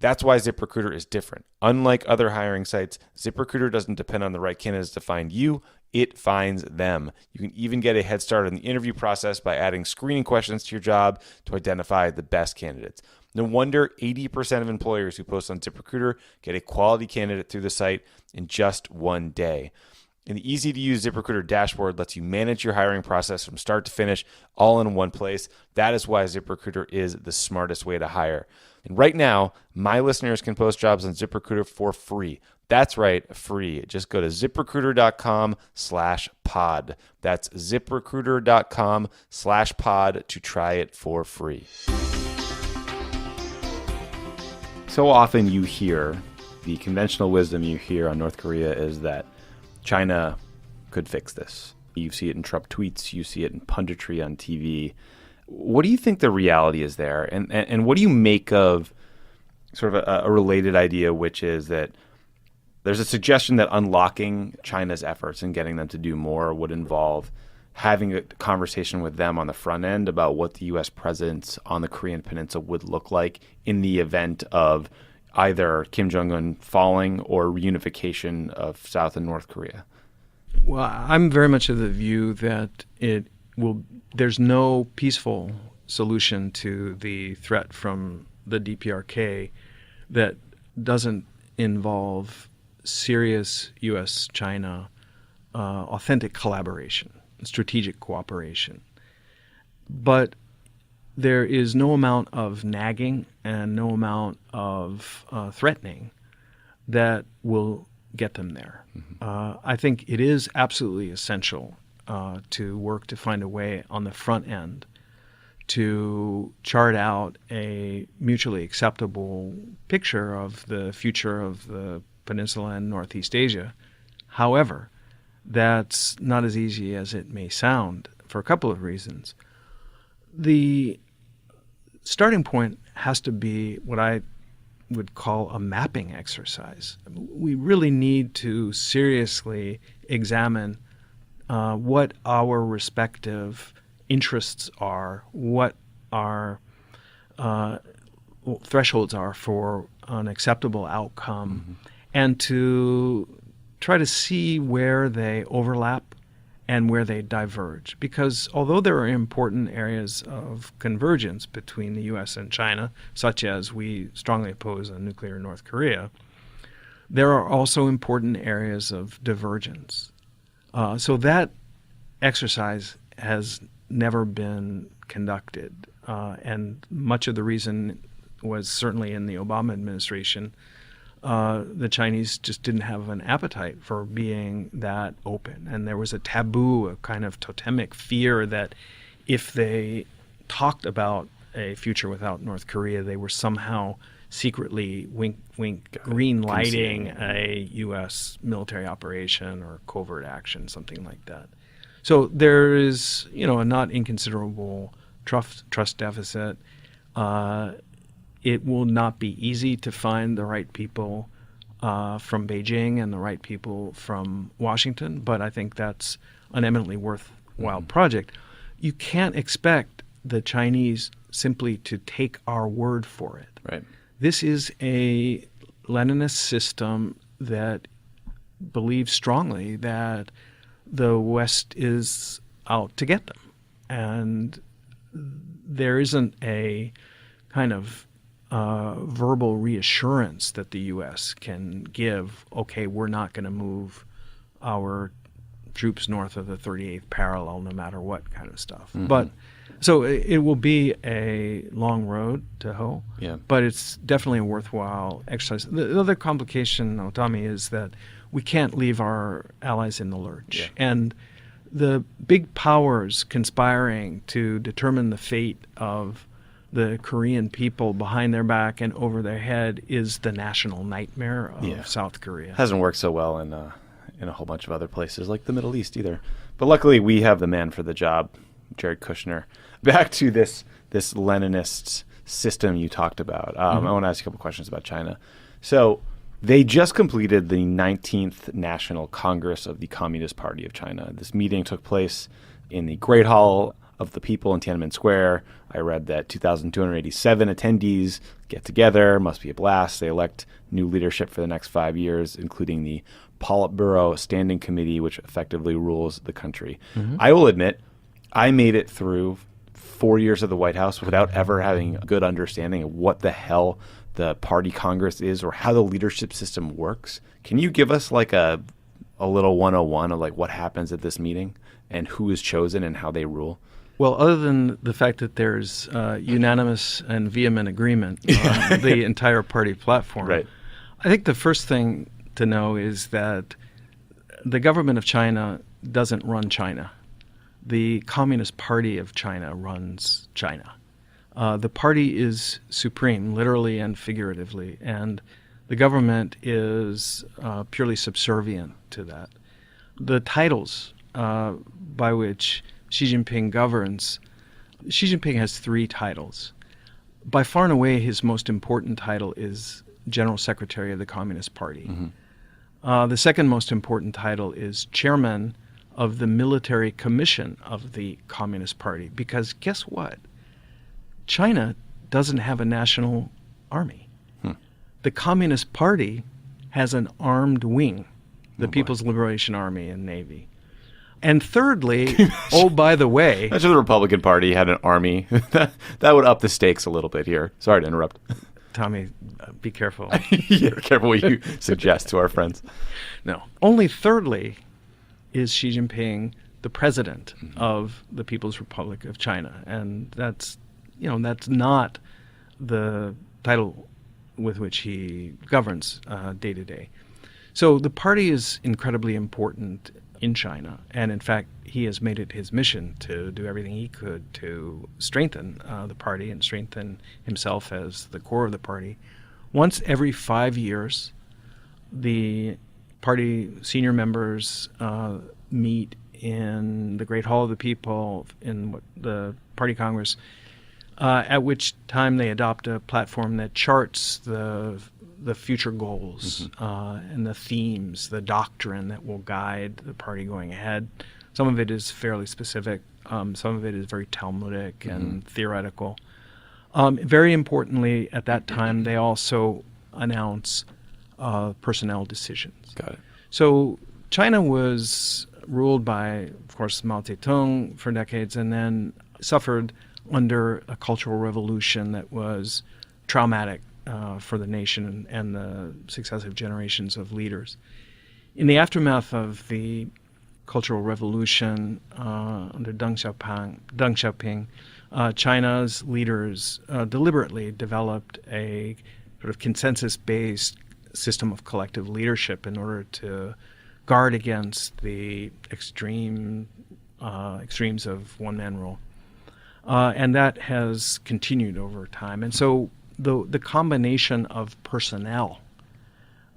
That's why ZipRecruiter is different. Unlike other hiring sites, ZipRecruiter doesn't depend on the right candidates to find you, it finds them. You can even get a head start on the interview process by adding screening questions to your job to identify the best candidates. No wonder 80% of employers who post on ZipRecruiter get a quality candidate through the site in just one day. And the easy-to-use ZipRecruiter dashboard lets you manage your hiring process from start to finish all in one place. That is why ZipRecruiter is the smartest way to hire. And right now, my listeners can post jobs on ZipRecruiter for free. That's right, free. Just go to ZipRecruiter.com/pod. That's ZipRecruiter.com/pod to try it for free. So often you hear, the conventional wisdom you hear on North Korea is that China could fix this. You see it in Trump tweets, you see it in punditry on TV. What do you think the reality is there? And what do you make of sort of a related idea, which is that there's a suggestion that unlocking China's efforts and getting them to do more would involve having a conversation with them on the front end about what the U.S. presence on the Korean Peninsula would look like in the event of either Kim Jong-un falling or reunification of South and North Korea?
Well, I'm very much of the view that there's no peaceful solution to the threat from the DPRK that doesn't involve serious U.S.-China authentic collaboration, strategic cooperation. But there is no amount of nagging and no amount of threatening that will get them there. I think it is absolutely essential to work to find a way on the front end to chart out a mutually acceptable picture of the future of the peninsula and Northeast Asia. However, that's not as easy as it may sound for a couple of reasons. The starting point has to be what I would call a mapping exercise. We really need to seriously examine what our respective interests are, what our thresholds are for an acceptable outcome, and to try to see where they overlap and where they diverge. Because although there are important areas of convergence between the U.S. and China, such as we strongly oppose a nuclear North Korea, there are also important areas of divergence. So that exercise has never been conducted. And much of the reason was certainly in the Obama administration. The Chinese just didn't have an appetite for being that open. And there was a taboo, a kind of totemic fear that if they talked about a future without North Korea, they were somehow secretly green lighting a U.S. military operation or covert action, something like that. So there is, a not inconsiderable trust deficit. It will not be easy to find the right people from Beijing and the right people from Washington, but I think that's an eminently worthwhile project. You can't expect the Chinese simply to take our word for it.
Right.
This is a Leninist system that believes strongly that the West is out to get them. And there isn't a kind of verbal reassurance that the U.S. can give, okay, we're not going to move our troops north of the 38th parallel, no matter what kind of stuff. But so it will be a long road to hoe, but it's definitely a worthwhile exercise. The other complication, Tommy, is that we can't leave our allies in the lurch. And the big powers conspiring to determine the fate of the Korean people behind their back and over their head is the national nightmare of South Korea.
Hasn't worked so well in a whole bunch of other places like the Middle East either. But luckily we have the man for the job, Jared Kushner. Back to this Leninist system you talked about. I want to ask you a couple questions about China. So they just completed the 19th National Congress of the Communist Party of China. This meeting took place in the Great Hall of the People in Tiananmen Square. I read that 2,287 attendees get together. Must be a blast. They elect new leadership for the next 5 years, including the Politburo Standing Committee, which effectively rules the country. I will admit, I made it through 4 years of the White House without ever having a good understanding of what the hell the party Congress is or how the leadership system works. Can you give us like a little 101 of like what happens at this meeting and who is chosen and how they rule?
Well, other than the fact that there's unanimous and vehement agreement on the entire party platform, I think the first thing to know is that the government of China doesn't run China. The Communist Party of China runs China. The party is supreme, literally and figuratively, and the government is purely subservient to that. The titles by which Xi Jinping governs, Xi Jinping has 3 titles. By far and away, his most important title is General Secretary of the Communist Party. The second most important title is Chairman of the Military Commission of the Communist Party, because guess what? China doesn't have a national army. The Communist Party has an armed wing, the People's Liberation Army and Navy. And thirdly, by the way...
Imagine the Republican Party had an army. That would up the stakes a little bit here. Sorry to interrupt.
Tommy, be careful.
Careful what you suggest to our friends.
No. Only thirdly is Xi Jinping the president of the People's Republic of China. And that's not the title with which he governs day to day. So the party is incredibly important in China, and in fact, he has made it his mission to do everything he could to strengthen the party and strengthen himself as the core of the party. Once every 5 years, the party senior members meet in the Great Hall of the People in the Party Congress, at which time they adopt a platform that charts the future goals and the themes, the doctrine that will guide the party going ahead. Some of it is fairly specific. Some of it is very Talmudic and theoretical. Very importantly, at that time, they also announce personnel decisions.
Got it.
So China was ruled by, of course, Mao Zedong for decades and then suffered under a cultural revolution that was traumatic for the nation and the successive generations of leaders. In the aftermath of the Cultural Revolution under Deng Xiaoping, China's leaders deliberately developed a sort of consensus-based system of collective leadership in order to guard against the extremes of one-man rule. And that has continued over time. And so the combination of personnel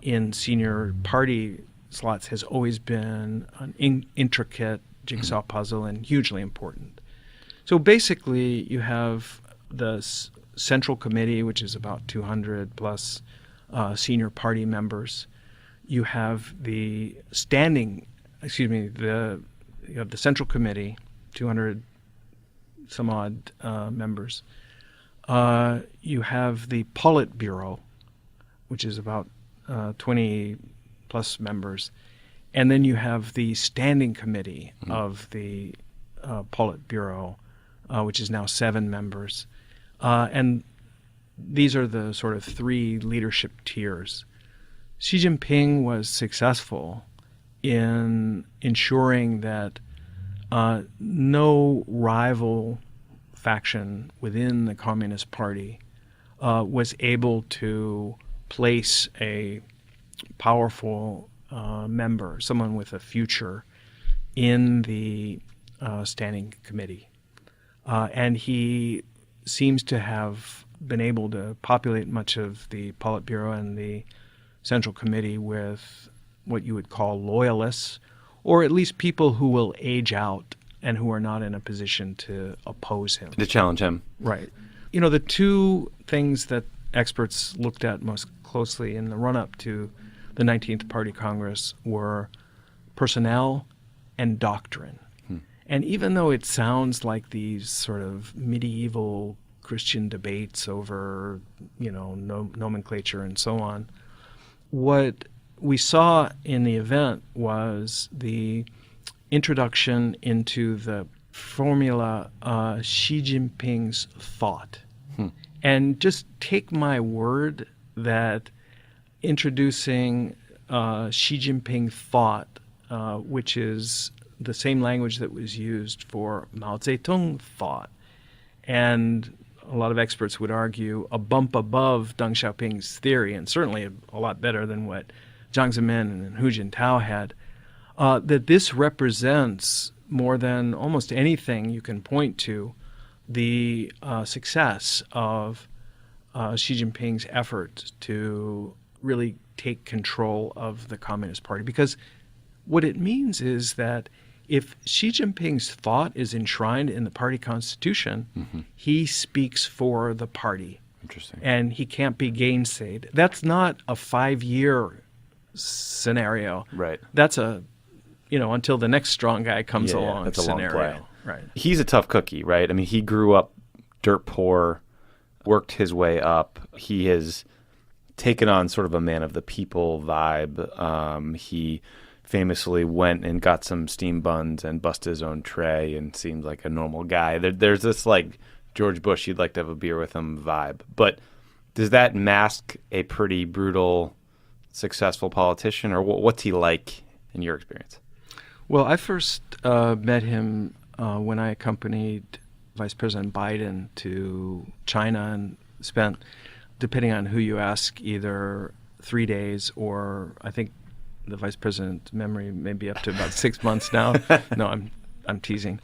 in senior party slots has always been an intricate jigsaw puzzle and hugely important. So basically, you have the Central Committee, which is about 200 plus senior party members. You have the you have the Central Committee, 200 some odd members. You have the Politburo, which is about 20 plus members. And then you have the Standing Committee of the Politburo, which is now 7 members. And these are the sort of 3 leadership tiers. Xi Jinping was successful in in ensuring that no rival faction within the Communist Party was able to place a powerful member, someone with a future, in the standing committee. And he seems to have been able to populate much of the Politburo and the Central Committee with what you would call loyalists, or at least people who will age out and who are not in a position to oppose him.
To challenge him.
Right. You know, the two things that experts looked at most closely in the run-up to the 19th Party Congress were personnel and doctrine. And even though it sounds like these sort of medieval Christian debates over, nomenclature and so on, what we saw in the event was the introduction into the formula Xi Jinping's thought. And just take my word that introducing Xi Jinping thought, which is the same language that was used for Mao Zedong thought, and a lot of experts would argue a bump above Deng Xiaoping's theory, and certainly a lot better than what Jiang Zemin and Hu Jintao had, that this represents more than almost anything you can point to the success of Xi Jinping's effort to really take control of the Communist Party. Because what it means is that if Xi Jinping's thought is enshrined in the party constitution, he speaks for the party.
Interesting.
And he can't be gainsaid. That's not a 5-year scenario.
Right.
That's a, until the next strong guy comes along
that's a
scenario.
long play.
Right.
He's a tough cookie, right? I mean, he grew up dirt poor, worked his way up. He has taken on sort of a man of the people vibe. He famously went and got some steam buns and busted his own tray and seemed like a normal guy. There's this like George Bush, you'd like to have a beer with him vibe. But does that mask a pretty brutal, successful politician, or what's he like in your experience?
Well, I first met him when I accompanied Vice President Biden to China and spent, depending on who you ask, either 3 days or I think the vice president's memory may be up to about 6 months now. No, I'm teasing.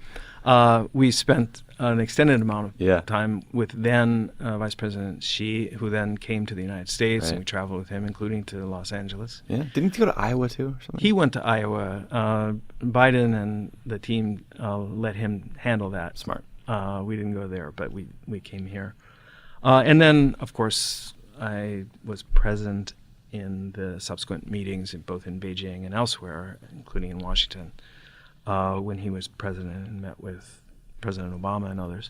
We spent an extended amount of time with then Vice President Xi, who then came to the United States, and we traveled with him, including to Los Angeles.
Yeah, didn't he go to Iowa too, or something?
He went to Iowa. Biden and the team let him handle that.
Smart.
We didn't go there, but we came here. And then, of course, I was present in the subsequent meetings, both in Beijing and elsewhere, including in Washington, when he was president and met with President Obama and others.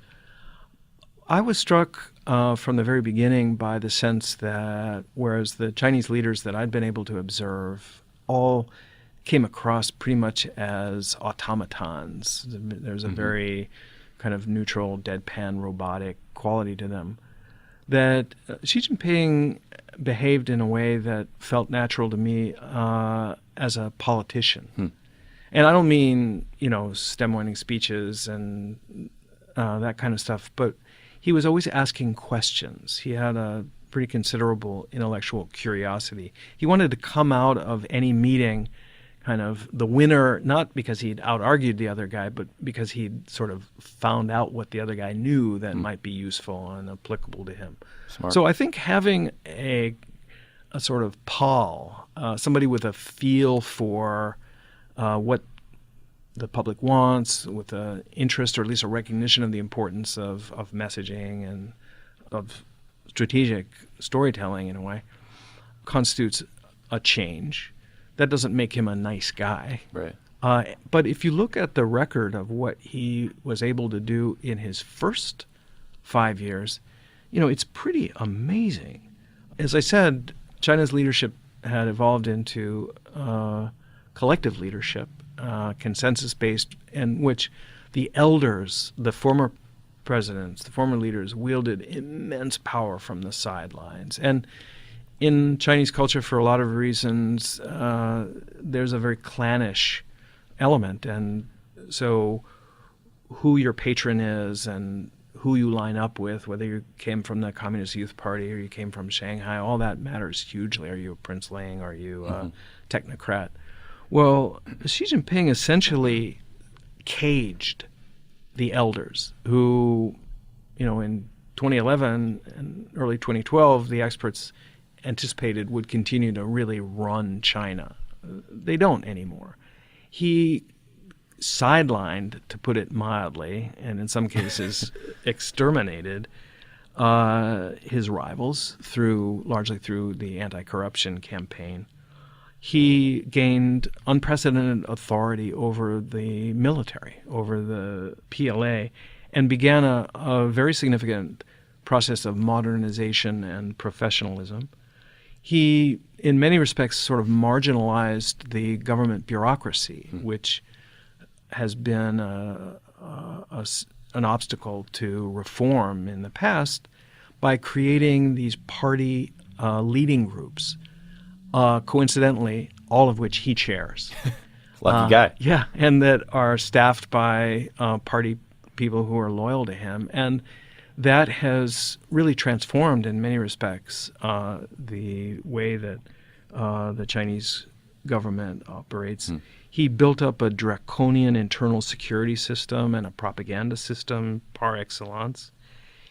I was struck from the very beginning by the sense that whereas the Chinese leaders that I'd been able to observe all came across pretty much as automatons, there's a very kind of neutral, deadpan, robotic quality to them, that Xi Jinping behaved in a way that felt natural to me as a politician. And I don't mean, stem-winning speeches and that kind of stuff, but he was always asking questions. He had a pretty considerable intellectual curiosity. He wanted to come out of any meeting kind of the winner, not because he'd out-argued the other guy, but because he'd sort of found out what the other guy knew that might be useful and applicable to him.
Smart.
So I think having a sort of Paul, somebody with a feel for what the public wants, with an interest or at least a recognition of the importance of messaging and of strategic storytelling in a way, constitutes a change. That doesn't make him a nice guy.
Right.
But if you look at the record of what he was able to do in his first 5 years, it's pretty amazing. As I said, China's leadership had evolved into collective leadership, consensus-based, in which the elders, the former presidents, the former leaders, wielded immense power from the sidelines. And in Chinese culture, for a lot of reasons, there's a very clannish element. And so who your patron is and who you line up with, whether you came from the Communist Youth Party or you came from Shanghai, all that matters hugely. Are you a princeling? Are you a technocrat? Well, Xi Jinping essentially caged the elders who, in 2011 and early 2012, the experts anticipated would continue to really run China. They don't anymore. He sidelined, to put it mildly, and in some cases exterminated his rivals largely through the anti-corruption campaign. He gained unprecedented authority over the military, over the PLA, and began a very significant process of modernization and professionalism. He, in many respects, sort of marginalized the government bureaucracy, which has been an obstacle to reform in the past, by creating these party leading groups, coincidentally, all of which he chairs.
Lucky guy.
Yeah, and that are staffed by party people who are loyal to him. And that has really transformed, in many respects, the way that the Chinese government operates. He built up a draconian internal security system and a propaganda system par excellence.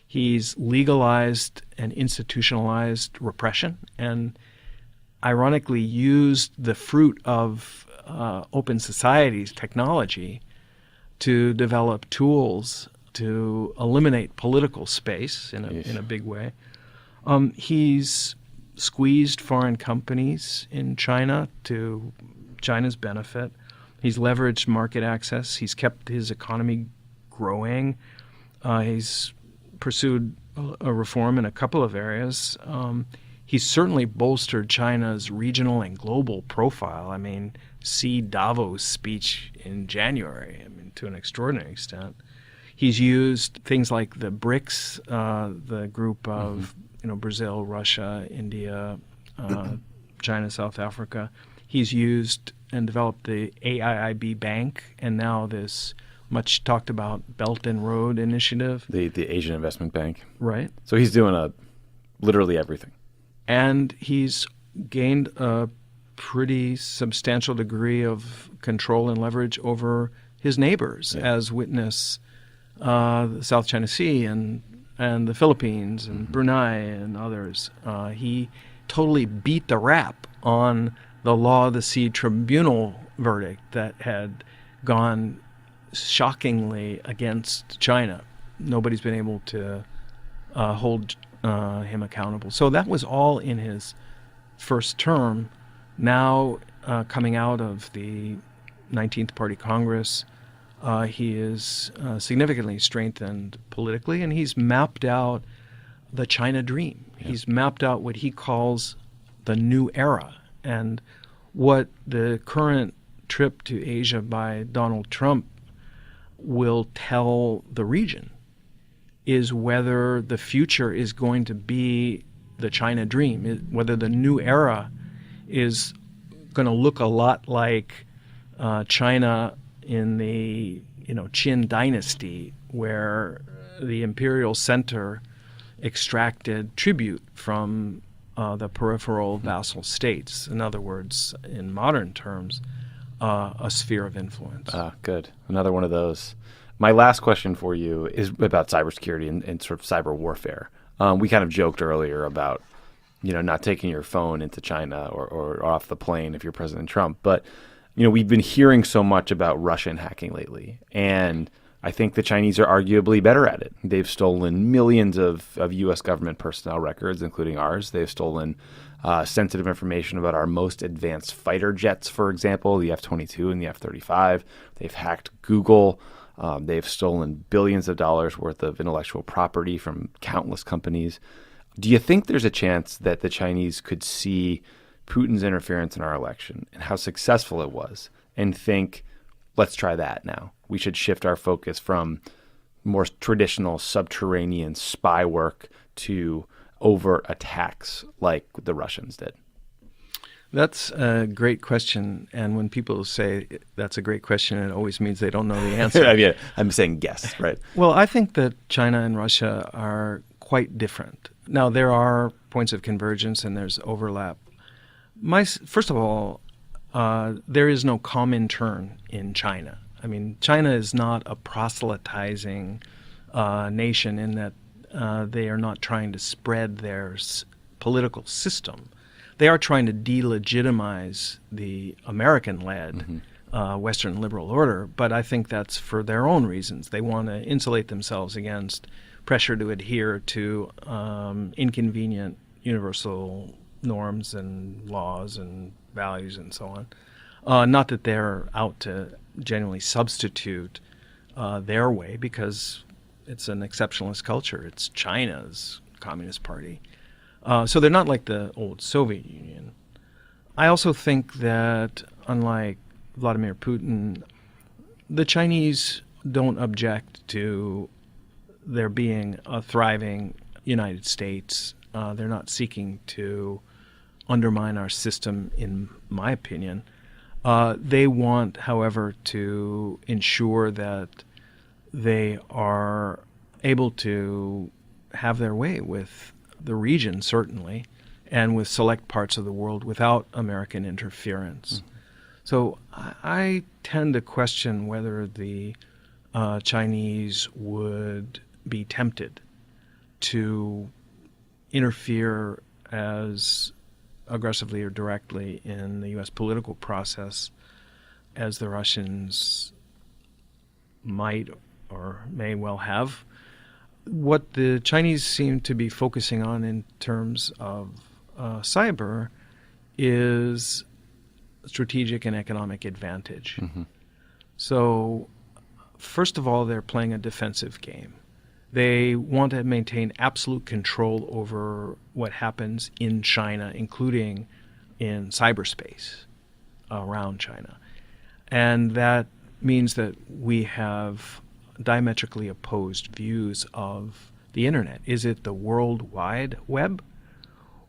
He's legalized and institutionalized repression and ironically used the fruit of open society's technology to develop tools to eliminate political space in a big way. He's squeezed foreign companies in China to China's benefit. He's leveraged market access. He's kept his economy growing. He's pursued a reform in a couple of areas. He's certainly bolstered China's regional and global profile. I mean, see Davos' speech in January, to an extraordinary extent. He's used things like the BRICS, the group of Brazil, Russia, India, China, South Africa. He's used and developed the AIIB Bank, and now this much talked about Belt and Road Initiative.
The Asian Investment Bank.
Right.
So he's doing literally everything.
And he's gained a pretty substantial degree of control and leverage over his neighbors, as witness the South China Sea and the Philippines and Brunei and others. He totally beat the rap on the Law of the Sea Tribunal verdict that had gone shockingly against China. Nobody's been able to hold him accountable. So that was all in his first term. Now, coming out of the 19th Party Congress, he is significantly strengthened politically, and he's mapped out the China dream. Yeah. He's mapped out what he calls the new era. And what the current trip to Asia by Donald Trump will tell the region is whether the future is going to be the China dream, whether the new era is going to look a lot like China in the Qin dynasty, where the imperial center extracted tribute from the peripheral vassal states. In other words, in modern terms, a sphere of influence.
Good. Another one of those. My last question for you is about cybersecurity and sort of cyber warfare. We kind of joked earlier about, not taking your phone into China or off the plane if you're President Trump. But, we've been hearing so much about Russian hacking lately. And I think the Chinese are arguably better at it. They've stolen millions of U.S. government personnel records, including ours. They've stolen sensitive information about our most advanced fighter jets, for example, the F-22 and the F-35. They've hacked Google. They've stolen billions of dollars worth of intellectual property from countless companies. Do you think there's a chance that the Chinese could see Putin's interference in our election and how successful it was and think, let's try that now? We should shift our focus from more traditional subterranean spy work to overt attacks like the Russians did.
That's a great question. And when people say that's a great question, it always means they don't know the answer.
Yeah, I'm saying guess, right?
Well, I think that China and Russia are quite different. Now, there are points of convergence and there's overlap. First of all, there is no Comintern in China. I mean, China is not a proselytizing nation in that they are not trying to spread their political system. They are trying to delegitimize the American-led Western liberal order, but I think that's for their own reasons. They want to insulate themselves against pressure to adhere to inconvenient universal norms and laws and values and so on. Not that they're out to genuinely substitute their way, because it's an exceptionalist culture. It's China's Communist Party. So they're not like the old Soviet Union. I also think that, unlike Vladimir Putin, the Chinese don't object to there being a thriving United States. They're not seeking to undermine our system, in my opinion. They want, however, to ensure that they are able to have their way with the region, certainly, and with select parts of the world without American interference. So I tend to question whether the Chinese would be tempted to interfere as aggressively or directly in the U.S. political process as the Russians might or may well have. What the Chinese seem to be focusing on in terms of cyber is strategic and economic advantage. So, first of all, they're playing a defensive game. They want to maintain absolute control over what happens in China, including in cyberspace around China. And that means that we have diametrically opposed views of the internet. Is it the World Wide Web?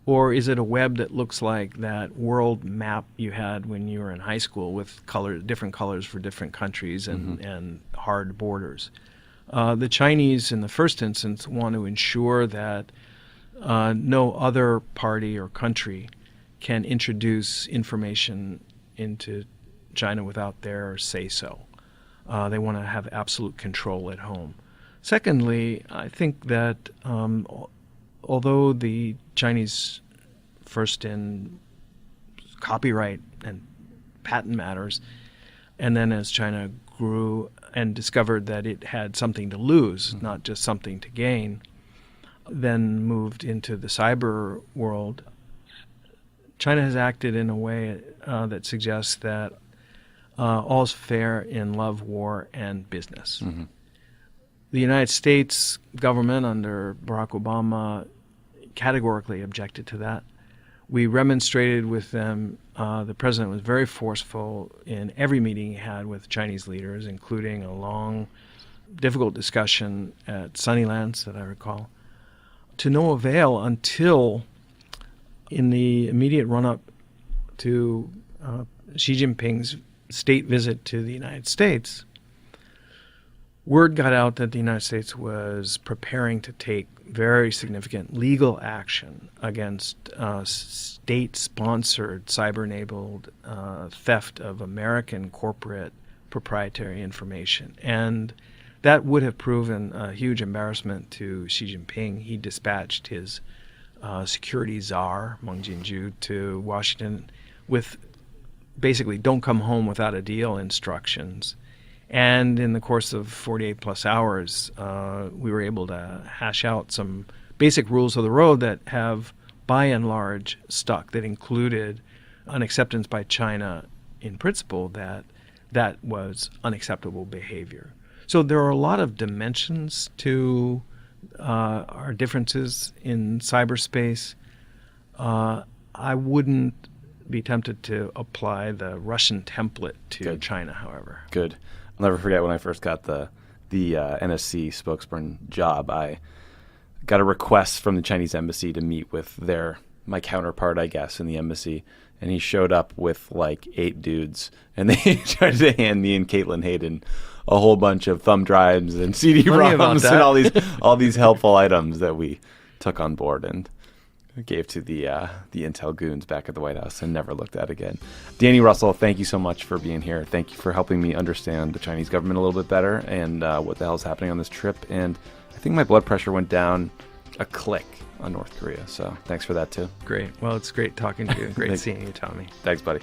Or is it a web that looks like that world map you had when you were in high school with different colors for different countries and hard borders? The Chinese, in the first instance, want to ensure that no other party or country can introduce information into China without their say-so. They want to have absolute control at home. Secondly, I think that although the Chinese, first in copyright and patent matters, and then as China grew and discovered that it had something to lose, not just something to gain, then moved into the cyber world, China has acted in a way that suggests that all's fair in love, war, and business. The United States government under Barack Obama categorically objected to that. We remonstrated with them. The president was very forceful in every meeting he had with Chinese leaders, including a long, difficult discussion at Sunnylands that I recall, to no avail until in the immediate run-up to Xi Jinping's state visit to the United States, word got out that the United States was preparing to take very significant legal action against state-sponsored, cyber-enabled theft of American corporate proprietary information. And that would have proven a huge embarrassment to Xi Jinping. He dispatched his security czar, Meng Jinju, to Washington with basically don't come home without a deal instructions. And in the course of 48 plus hours, we were able to hash out some basic rules of the road that have, by and large, stuck, that included an acceptance by China in principle that that was unacceptable behavior. So there are a lot of dimensions to our differences in cyberspace. I wouldn't be tempted to apply the Russian template to China, however.
Good. I'll never forget when I first got the NSC spokesperson job. I got a request from the Chinese embassy to meet with their my counterpart, I guess, in the embassy. And he showed up with like 8 dudes, and they tried to hand me and Caitlin Hayden a whole bunch of thumb drives and CD-ROMs and all these helpful items that we took on board and gave to the intel goons back at the White House and never looked at again. Danny Russell, thank you so much for being here. Thank you for helping me understand the Chinese government a little bit better and what the hell is happening on this trip. And I think my blood pressure went down a click on North Korea. So thanks for that too.
Great. Well, it's great talking to you. Great seeing you, Tommy.
Thanks, buddy.